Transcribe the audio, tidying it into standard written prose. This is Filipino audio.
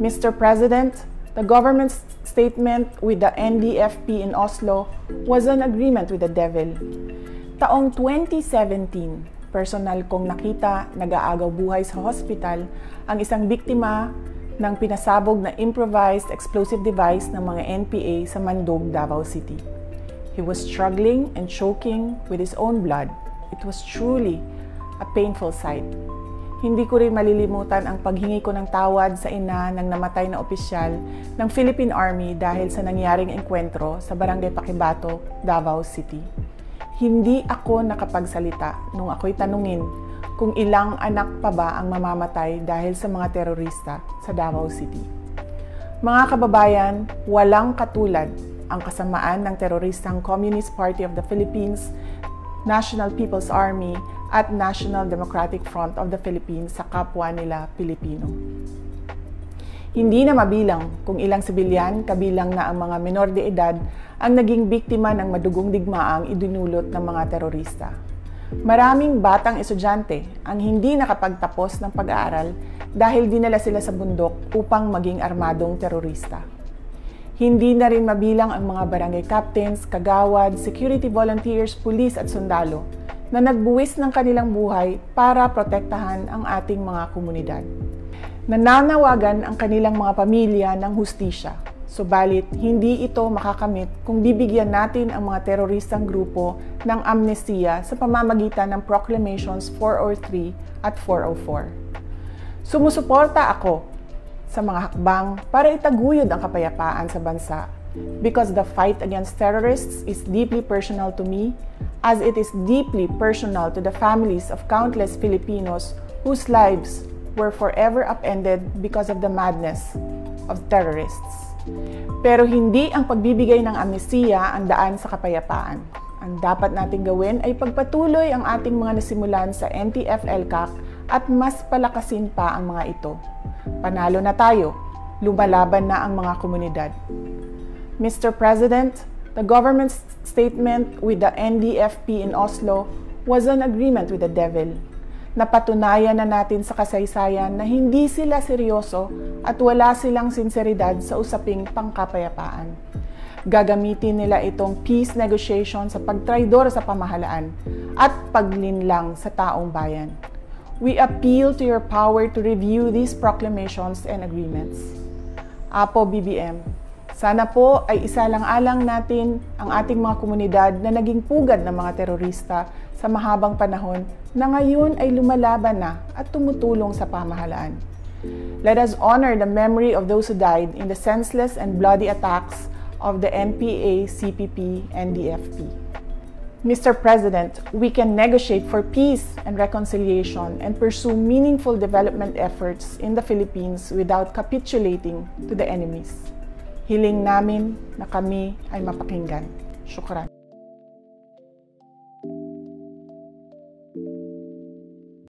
Mr. President, the government's statement with the NDFP in Oslo was an agreement with the devil. Taong 2017, personal kong nakita nag-aagaw buhay sa hospital ang isang biktima ng pinasabog na improvised explosive device ng mga NPA sa Mandog, Davao City. He was struggling and choking with his own blood. It was truly a painful sight. Hindi ko rin malilimutan ang paghingi ko ng tawad sa ina ng namatay na opisyal ng Philippine Army dahil sa nangyaring engkwentro sa Barangay Paquibato, Davao City. Hindi ako nakapagsalita nung ako'y tanungin kung ilang anak pa ba ang mamamatay dahil sa mga terorista sa Davao City. Mga kababayan, walang katulad ang kasamaan ng teroristang Communist Party of the Philippines, National People's Army at National Democratic Front of the Philippines sa kapwa nila Pilipino. Hindi na mabilang kung ilang sibilyan, kabilang na ang mga menor de edad, ang naging biktima ng madugong digmaang idinulot ng mga terorista. Maraming batang estudyante ang hindi nakapagtapos ng pag-aaral dahil dinala sila sa bundok upang maging armadong terorista. Hindi na rin mabilang ang mga barangay captains, kagawad, security volunteers, pulis at sundalo na nagbuwis ng kanilang buhay para protektahan ang ating mga komunidad. Nananawagan ang kanilang mga pamilya ng hustisya, subalit hindi ito makakamit kung bibigyan natin ang mga teroristang grupo ng amnestiya sa pamamagitan ng Proclamations 403 at 404. Sumusuporta ako sa mga hakbang para itaguyod ang kapayapaan sa bansa because the fight against terrorists is deeply personal to me, as it is deeply personal to the families of countless Filipinos whose lives were forever upended because of the madness of terrorists. Pero hindi ang pagbibigay ng amnestiya ang daan sa kapayapaan. Ang dapat nating gawin ay pagpatuloy ang ating mga nasimulan sa NTF-ELCAC at mas palakasin pa ang mga ito. Panalo na tayo, lumalaban na ang mga komunidad. Mr. President, the government's statement with the NDFP in Oslo was an agreement with the devil. Napatunayan na natin sa kasaysayan na hindi sila seryoso at wala silang sinseridad sa usaping pangkapayapaan. Gagamitin nila itong peace negotiation sa pagtraidor sa pamahalaan at paglinlang sa taong bayan. We appeal to your power to review these proclamations and agreements. Apo BBM, sana po ay isalang-alang natin ang ating mga komunidad na naging pugad ng mga terorista sa mahabang panahon na ngayon ay lumalaban na at tumutulong sa pamahalaan. Let us honor the memory of those who died in the senseless and bloody attacks of the NPA, CPP, and DFP. Mr. President, we can negotiate for peace and reconciliation and pursue meaningful development efforts in the Philippines without capitulating to the enemies. Hiling namin na kami ay mapakinggan. Syukran.